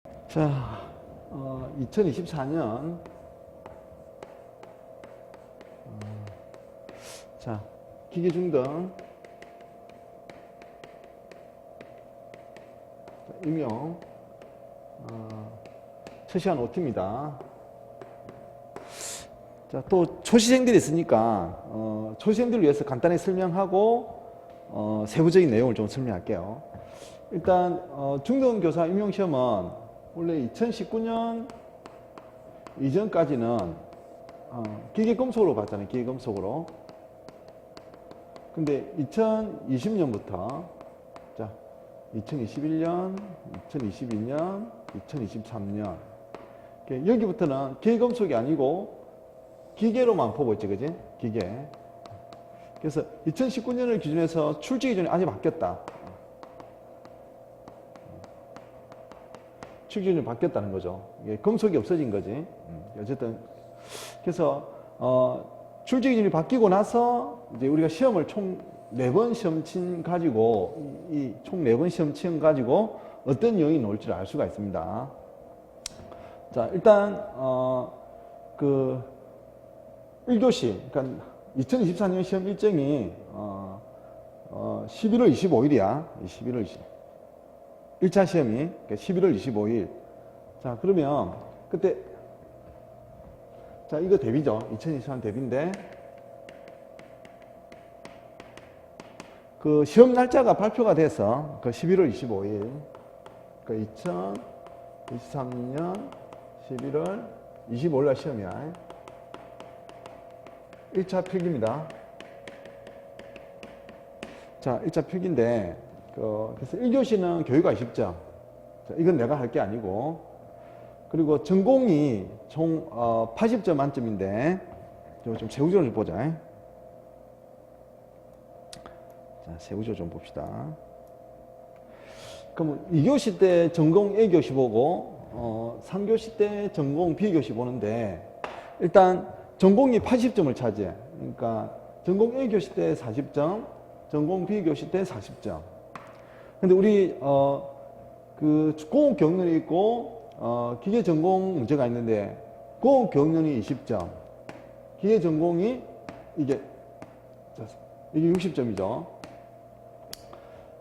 자, 2024년 자, 기계중등 임용 첫 시간 OT입니다. 자, 또 초시생들이 있으니까 초시생들을 위해서 간단히 설명하고 세부적인 내용을 좀 설명할게요. 일단 중등교사 임용시험은 원래 2019년 이전까지는 기계금속으로 봤잖아요. 기계금속으로. 근데 2020년부터 자 2021년, 2022년, 2023년 여기부터는 기계금속이 아니고 기계로만 보고 있지, 그지? 기계. 그래서 2019년을 기준해서 출제 기준이 아직 바뀌었다. 출제 기준이 바뀌었다는 거죠. 이게 금속이 없어진 거지. 어쨌든 그래서 출제 기준이 바뀌고 나서 이제 우리가 시험을 총 4번 시험친 가지고 총 4번 시험친 가지고 어떤 내용이 나올지를 알 수가 있습니다. 자, 일단 그 1교시, 그러니까 2024년 시험 일정이 11월 25일이야. 11월 20일. 1차 시험이 그러니까 11월 25일. 자, 그러면 그때 자, 이거 대비죠. 2024년 대비인데 그 시험 날짜가 발표가 돼서 그 11월 25일 그 2023년 11월 25일 날 시험이야. 1차 필기입니다. 자, 1차 필기인데 그래서 1교시는 교육과 20점. 자, 이건 내가 할 게 아니고, 그리고 전공이 총 80점 만점인데 좀 세부적으로 좀 보자. 자, 세부적으로 좀 봅시다. 그럼 2교시 때 전공 A교시 보고 3교시 때 전공 B교시 보는데 일단 전공이 80점을 차지해. 그러니까 전공 A교시 때 40점, 전공 B교시 때 40점. 근데 우리 그 공업 경륜이 있고 기계 전공 문제가 있는데 공업 경륜이 20점, 기계 전공이 이게 60점이죠.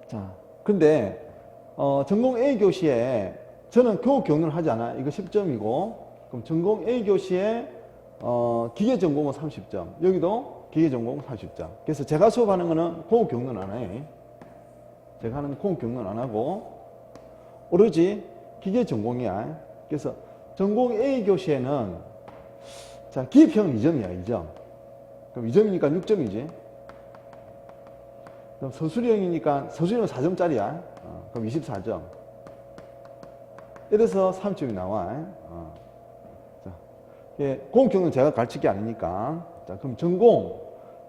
자, 근데 전공 A 교시에 저는 공업 경륜을 하지 않아. 이거 10점이고, 그럼 전공 A 교시에 기계 전공은 30점, 여기도 기계 전공 40점. 그래서 제가 수업하는 거는 공업 경륜 안 해. 제가 하는 공업 경륜 안 하고 오로지 기계 전공이야. 그래서 전공 A 교시에는 자, 기입형은 2점이야. 2점. 그럼 2점이니까 6점이지. 그럼 서술형이니까 서술형은 4점짜리야. 그럼 24점. 이래서 3점이 나와. 자, 공업 경륜은 제가 가르칠 게 아니니까. 자, 그럼 전공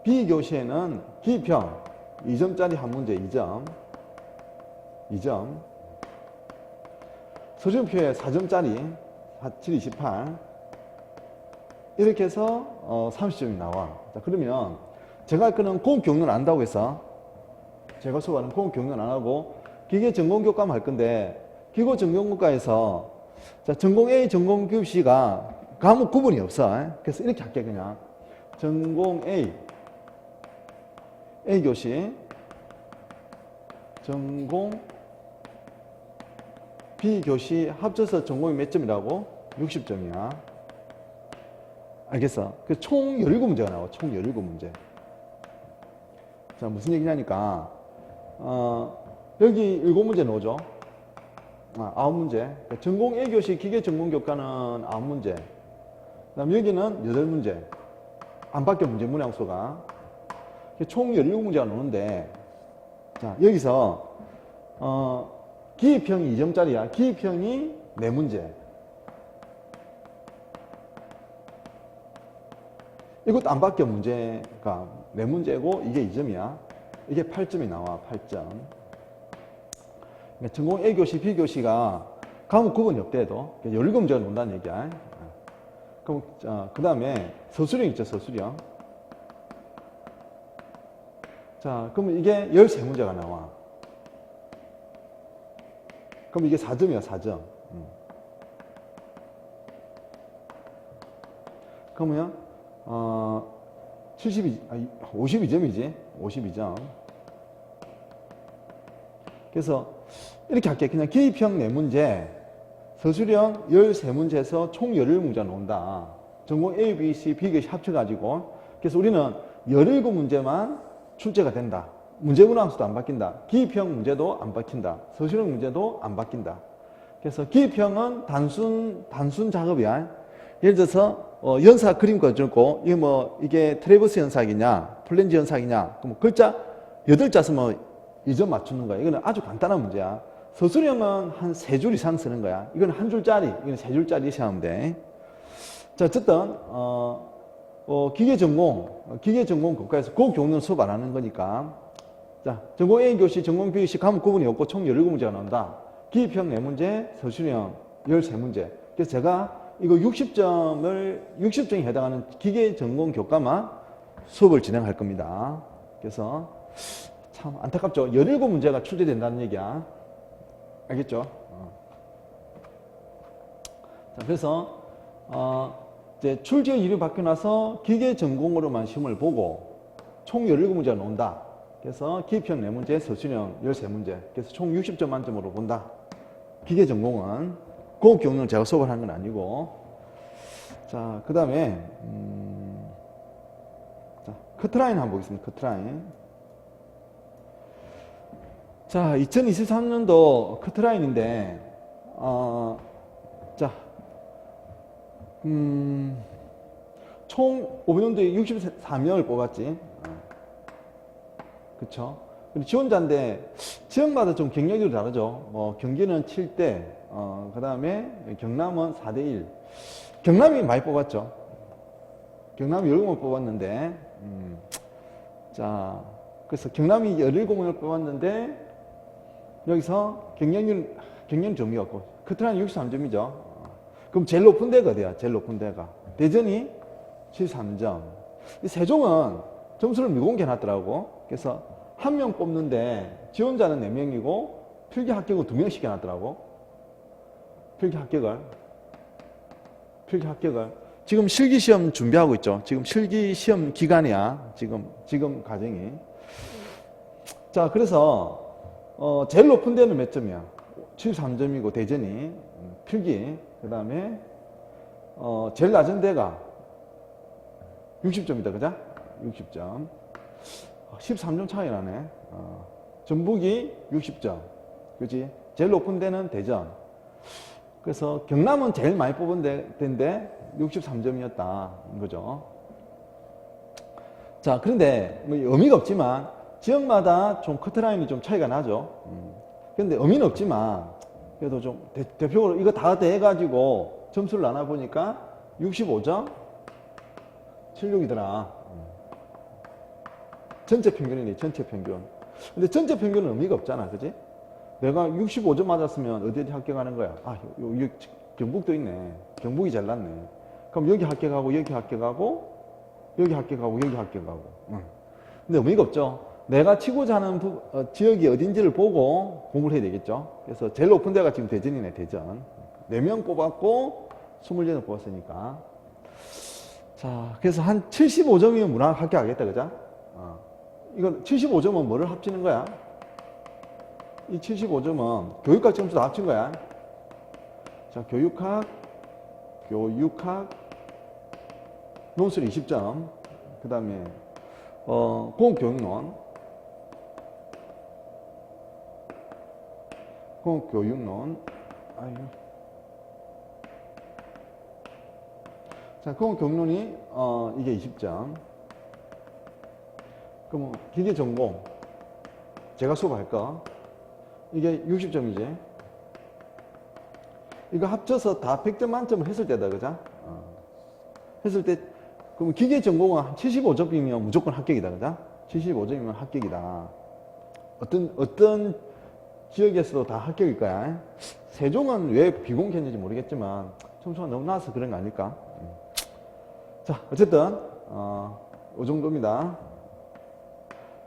B 교시에는 기입형 2점짜리 한 문제 2점. 2점. 서술형표에 4점짜리 7, 28. 이렇게 해서 30점이 나와. 자, 그러면 제가 할 거는 공업 경륜 안 한다고 해서 제가 수업하는 공업 경륜 안 하고 기계 전공 교과만 할 건데 기계 전공 교과에서 자, 전공 A, 전공 B가 과목 구분이 없어. 그래서 이렇게 할게 그냥. 전공 A 교시, 전공 B 교시 합쳐서 전공이 몇 점이라고? 60점이야. 알겠어? 그 총 17문제가 나와. 총 17문제. 자, 무슨 얘기냐니까 여기 7문제 나오죠? 9문제. 전공 A 교시 기계 전공 교과는 9문제. 그다음 여기는 8문제. 안 바뀌어 문제 문항수가. 총 17문제가 나오는데 자, 여기서 기입형이 2점짜리야. 기입형이 4문제. 이것도 안 바뀌어 문제가 4문제고 이게 2점이야. 이게 8점이 나와. 8점. 그러니까 전공 A교시, B교시가 과목 구분이 없대도 17문제가 논다는 얘기야. 그럼 그 다음에 서술형 있죠. 서술형. 자, 그러면 이게 13문제가 나와. 그럼 이게 4점이야, 4점. 그러면 52점이지. 52점. 그래서 이렇게 할게. 그냥 기입형 4문제, 서술형 13문제에서 총 11문제가 나온다. 전공 A, B, C, B교시 합쳐가지고. 그래서 우리는 17문제만 출제가 된다. 문제 문항수도 안 바뀐다. 기입형 문제도 안 바뀐다. 서술형 문제도 안 바뀐다. 그래서 기입형은 단순 작업이야. 예를 들어서 연사 그림 그려주고 이게 트래버스 연삭이냐 플랜지 연삭이냐 그럼 글자 8자 쓰면 2점 맞추는 거야. 이거는 아주 간단한 문제야. 서술형은 한 3줄 이상 쓰는 거야. 이건 1줄짜리, 이건 3줄짜리 이렇게 하면 돼. 자, 어쨌든 기계전공 국가에서 그 교훈을 수업 안 하는 거니까. 자, 전공 A 교시, 전공 B 교시 과목 구분이 없고 총 17문제가 나온다. 기입형 4문제, 서술형 13문제. 그래서 제가 이거 60점에 해당하는 기계전공 교과만 수업을 진행할 겁니다. 그래서 참 안타깝죠. 17문제가 출제된다는 얘기야. 알겠죠? 자, 그래서 이제 출제일이 바뀌고 나서 기계전공으로만 시험을 보고 총 17문제가 나온다. 그래서 기입형 4문제, 서술형 13문제. 그래서 총 60점 만점으로 본다. 기계전공은 그 경우는 제가 수업을 하는 건 아니고. 자, 그 다음에 커트라인 한번 보겠습니다. 커트라인. 자, 2023년도 커트라인인데 자, 총 500년도에 64명을 뽑았지. 그쵸? 그리고 지원자인데 지역마다 좀 경력이 다르죠. 경기는 7대, 그 다음에 경남은 4대1. 경남이 많이 뽑았죠. 경남이 17명 뽑았는데, 자, 그래서 경남이 17명을 뽑았는데, 여기서 경력률 점이 없고, 커트라인 63점이죠. 그럼 제일 높은 데가 어디야? 제일 높은 데가. 대전이 73점. 이 세종은 점수를 미공개 해놨더라고. 그래서 1명 뽑는데 지원자는 4명이고 필기 합격은 2명씩 해놨더라고. 필기 합격을. 지금 실기시험 준비하고 있죠. 지금 실기시험 기간이야. 지금 과정이. 자, 그래서 제일 높은 데는 몇 점이야? 73점이고 대전이 필기. 그 다음에 제일 낮은 데가 60점이다. 그죠? 60점. 13점 차이 나네. 전북이 60점. 그지? 제일 높은 데는 대전. 그래서 경남은 제일 많이 뽑은 데인데 63점이었다. 거죠. 자, 그런데 뭐 의미가 없지만 지역마다 좀 커트라인이 좀 차이가 나죠. 그런데 의미는 없지만 그래도 좀 대표적으로 이거 다 해가지고 점수를 나눠보니까 65점 76이더라. 전체 평균이네, 전체 평균. 근데 전체 평균은 의미가 없잖아, 그지? 내가 65점 맞았으면 어디 합격하는 거야? 여기 경북도 있네. 경북이 잘났네. 그럼 여기 합격하고, 여기 합격하고, 여기 합격하고, 여기 합격하고. 근데 의미가 없죠. 내가 치고자 하는 지역이 어딘지를 보고 공부를 해야 되겠죠. 그래서 제일 높은 데가 지금 대전이네, 대전. 4명 뽑았고, 20명 뽑았으니까. 자, 그래서 한 75점이면 무난하게 합격하겠다, 그죠? 이거 75점은 뭐를 합치는 거야? 이 75점은 교육학 점수 다 합친 거야. 자, 교육학, 논술 20점. 그 다음에, 공교육론. 자, 공교육론이, 이게 20점. 그럼 기계전공 제가 수업할 거 이게 60점이지. 이거 합쳐서 다 100점 만점을 했을 때다, 그죠? 했을 때 그럼 기계전공은 75점이면 무조건 합격이다, 그죠? 75점이면 합격이다. 어떤 지역에서도 다 합격일 거야. 세종은 왜 비공개했는지 모르겠지만 점수가 너무 낮아서 그런 거 아닐까? 자, 어쨌든 이 정도입니다.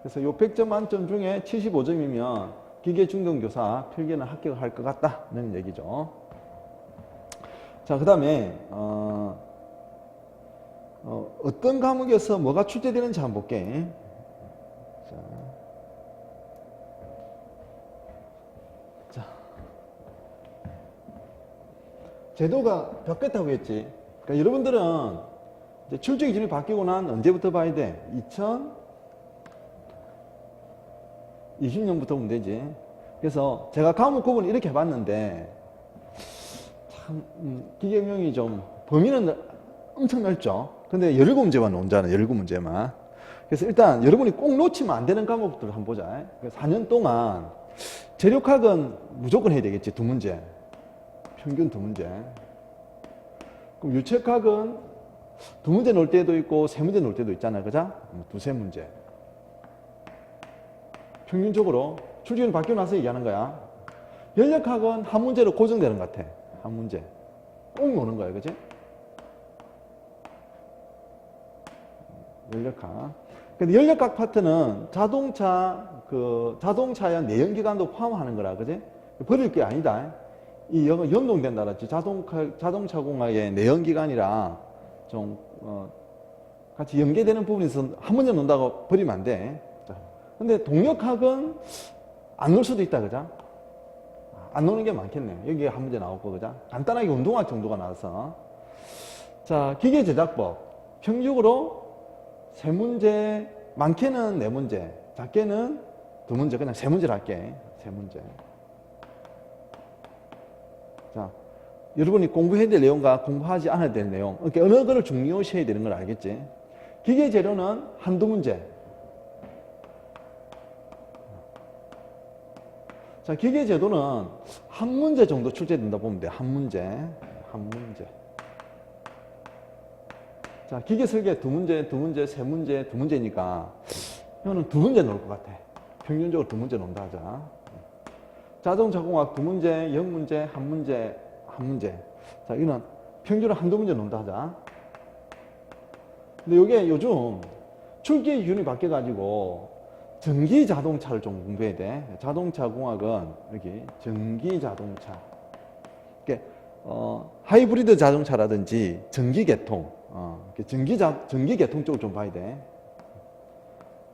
그래서 요 100점 만점 중에 75점이면 기계중등교사 필기는 합격할 것 같다는 얘기죠. 자, 그 다음에 어떤 과목에서 뭐가 출제되는지 한번 볼게. 자, 자. 제도가 바뀌었다고 했지. 그러니까 여러분들은 이제 출제 기준이 바뀌고 난 언제부터 봐야 돼? 2020년부터 보면 되지. 그래서 제가 과목 구분을 이렇게 해봤는데 참 기계명이 좀 범위는 엄청 넓죠. 근데 17문제만 논잖아. 17문제만. 그래서 일단 여러분이 꼭 놓치면 안 되는 과목들을 한번 보자. 4년 동안 재력학은 무조건 해야 되겠지. 2문제. 평균 2문제. 그럼 유책학은 2문제 놓을 때도 있고 3문제 놓을 때도 있잖아요. 그죠? 2-3문제. 평균적으로 출제는 바뀌고 나서 얘기하는 거야. 연력학은 한 문제로 고정되는 것 같아. 한 문제. 꼭 노는 거야. 그지? 연력학. 근데 연력학 파트는 자동차의 내연기관도 포함하는 거라. 그지? 버릴 게 아니다. 이 연동된다. 그랬지? 자동차 공학의 내연기관이라 좀, 같이 연계되는 부분이 있어서 한 문제 논다고 버리면 안 돼. 근데 동력학은 안 놓을 수도 있다. 그죠? 안 노는 게 많겠네. 여기에 한 문제 나오고, 그죠? 간단하게 운동학 정도가 나와서. 자, 기계제작법. 평균적으로 3문제, 많게는 4문제, 작게는 2문제, 그냥 3문제를 할게. 3문제. 자, 여러분이 공부해야 될 내용과 공부하지 않아야 될 내용. 그러니까 어느 거를 중요시해야 되는 걸 알겠지? 기계재료는 한두 문제. 자, 기계제도는 한 문제 정도 출제된다 보면 돼. 한 문제. 한 문제. 자, 기계설계 2문제, 2문제, 3문제, 2문제니까 이거는 2문제 나올 것 같아. 평균적으로 2문제 논다 하자. 자동차공학 2문제, 0문제, 1문제, 1문제. 자, 이거는 평균으로 한두 문제 논다 하자. 근데 이게 요즘 출제 기준이 바뀌어가지고 전기자동차를 좀 공부해야 돼. 자동차공학은 여기 전기자동차. 그러니까 하이브리드 자동차라든지 전기계통, 전기계통 쪽을 좀 봐야 돼.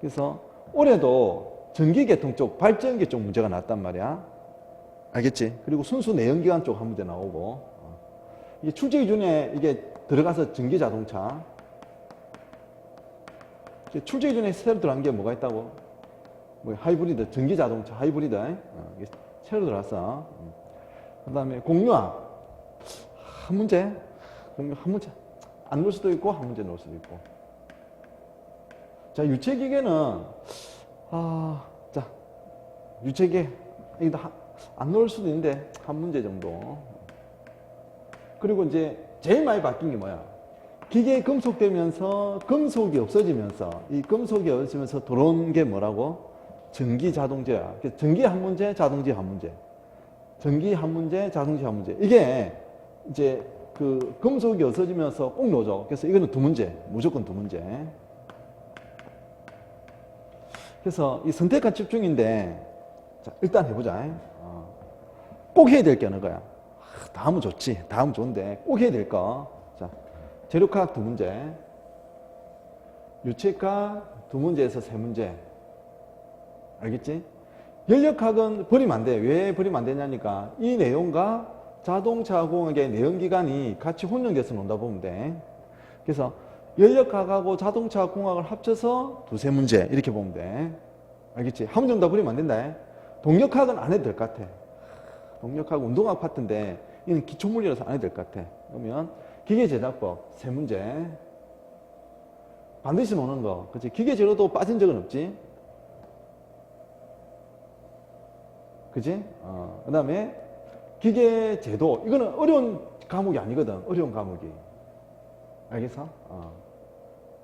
그래서 올해도 전기계통 쪽, 발전기 쪽 문제가 났단 말이야. 알겠지? 그리고 순수 내연기관 쪽 한 문제 나오고. 이게 출제 기준에 이게 들어가서 전기자동차. 출제 기준에 새로 들어간 게 뭐가 있다고? 뭐 하이브리드, 전기자동차, 하이브리드. 이게 새로 들어왔어. 그 다음에 공유학. 한 문제. 공유 한 문제. 안 넣을 수도 있고, 한 문제 넣을 수도 있고. 자, 유체기계는, 자, 유체계. 이거 안 넣을 수도 있는데, 한 문제 정도. 그리고 이제, 제일 많이 바뀐 게 뭐야? 기계에 금속되면서, 금속이 없어지면서, 이 금속이 없어지면서 들어온 게 뭐라고? 전기 자동제야. 전기 한 문제, 자동지 한 문제. 전기 한 문제, 자동지 한 문제. 이게 이제 그 금속이 없어지면서 꼭 넣어줘. 그래서 이거는 2문제. 무조건 2문제. 그래서 이 선택과 집중인데, 자, 일단 해보자. 꼭 해야 될 게 어느 거야? 다음은 좋지. 다음 좋은데 꼭 해야 될 거. 자, 재료과학 2문제. 유체과학 2문제에서 3문제. 알겠지? 연력학은 버리면 안 돼. 왜 버리면 안 되냐니까 이 내용과 자동차 공학의 내연기관이 같이 혼용돼서 논다 보면 돼. 그래서 연력학하고 자동차 공학을 합쳐서 2-3문제 이렇게 보면 돼. 알겠지? 한 문제 다 버리면 안 된다. 동력학은 안 해도 될 것 같아. 동력학 운동학 파트인데 이는 기초물리라서 안 해도 될 것 같아. 그러면 기계제작법 3문제. 반드시 노는 거. 그치? 기계제로도 빠진 적은 없지? 그지? 그 다음에 기계제도. 이거는 어려운 과목이 아니거든. 어려운 과목이. 알겠어?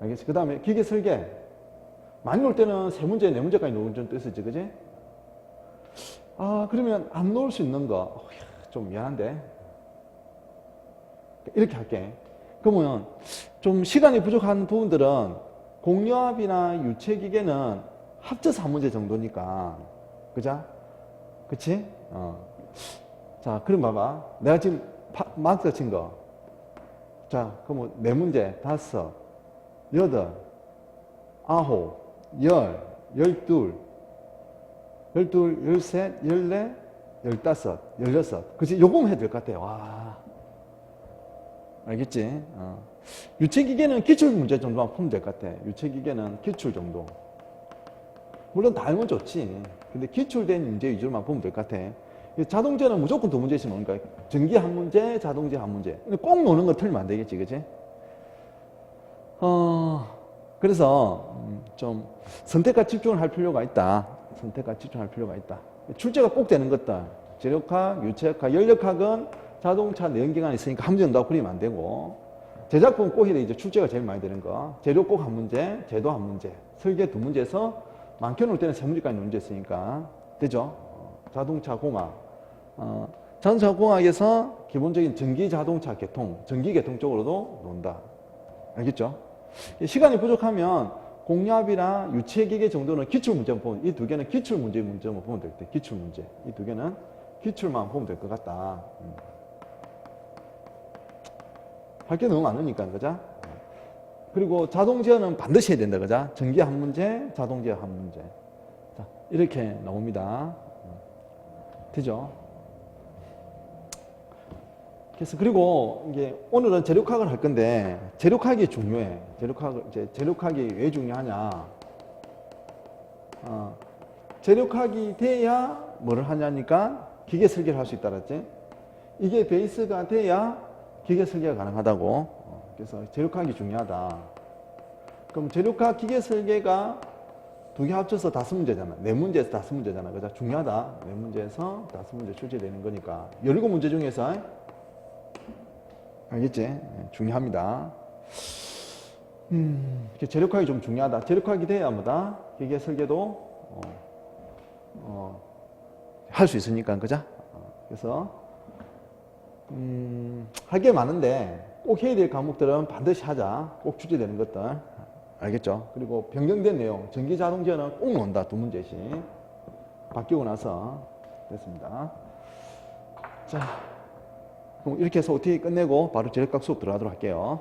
알겠어? 그 다음에 기계설계. 많이 놓을 때는 3문제, 4문제까지 놓은 뜻이지. 그지? 그러면 안 놓을 수 있는 거. 좀 미안한데. 이렇게 할게. 그러면 좀 시간이 부족한 부분들은 공유압이나 유체기계는 합쳐서 한 문제 정도니까. 그죠? 그치? 자, 그럼 봐봐. 내가 지금 마크가 친 거. 자, 그럼 4문제, 5. 여덟, 아홉, 열, 열둘, 열셋, 열넷, 열다섯, 열여섯. 그치? 요거만 해도 될 것 같아요. 와. 알겠지? 유체기계는 기출문제 정도만 풀면 될 것 같아. 유체기계는 기출 정도. 물론 다 알면 좋지. 근데 기출된 문제 위주로만 보면 될 것 같아. 자동제는 무조건 두 문제 있으면 그러니까 전기 한 문제, 자동제 한 문제. 근데 꼭 노는 거 틀리면 안 되겠지, 그치? 그래서 좀 선택과 집중을 할 필요가 있다. 선택과 집중할 필요가 있다. 출제가 꼭 되는 것들. 재력학, 유체학학, 연력학은 자동차 내연기관이 있으니까 한 문제 정도 그리면 안 되고, 제작품 꼭 해야 돼. 이제 출제가 제일 많이 되는 거. 재료 꼭 한 문제, 제도 한 문제, 설계 두 문제에서 많게 놓을 때는 세 문제까지 문제 있으니까. 되죠? 자동차 공학. 자동차 공학에서 기본적인 전기 자동차 계통, 전기 계통 쪽으로도 논다. 알겠죠? 시간이 부족하면 공압이랑 유체기계 정도는 기출문제만 보면, 이 두 개는 기출문제 문제만 보면 될 때, 기출문제. 이 두 개는 기출만 보면 될 것 같다. 할 게 너무 많으니까, 그죠? 그리고 자동제어는 반드시 해야 된다, 그죠? 전기 한 문제, 자동제어 한 문제. 자, 이렇게 나옵니다. 되죠? 그래서 그리고 이게 오늘은 재력학을 할 건데 재력학이 중요해. 재력학이 왜 중요하냐? 재력학이 돼야 뭐를 하냐니까 기계 설계를 할 수 있다 그랬지? 이게 베이스가 돼야 기계 설계가 가능하다고. 그래서 재력학이 중요하다. 그럼 재력학 기계 설계가 두 개 합쳐서 다섯 문제잖아. 네 문제에서 다섯 문제잖아. 그죠? 중요하다. 네 문제에서 다섯 문제 출제되는 거니까. 17문제 중에서 알겠지? 중요합니다. 재력학이 좀 중요하다. 재력학이 돼야 뭐다? 기계 설계도 할 수 있으니까, 그죠? 그래서 할 게 많은데 꼭 해야 될 과목들은 반드시 하자. 꼭 출제되는 것들. 알겠죠? 그리고 변경된 내용, 전기 자동제어는 꼭 논다. 두 문제씩. 바뀌고 나서 됐습니다. 자. 그럼 이렇게 해서 OTA 끝내고 바로 재력학 수업 들어가도록 할게요.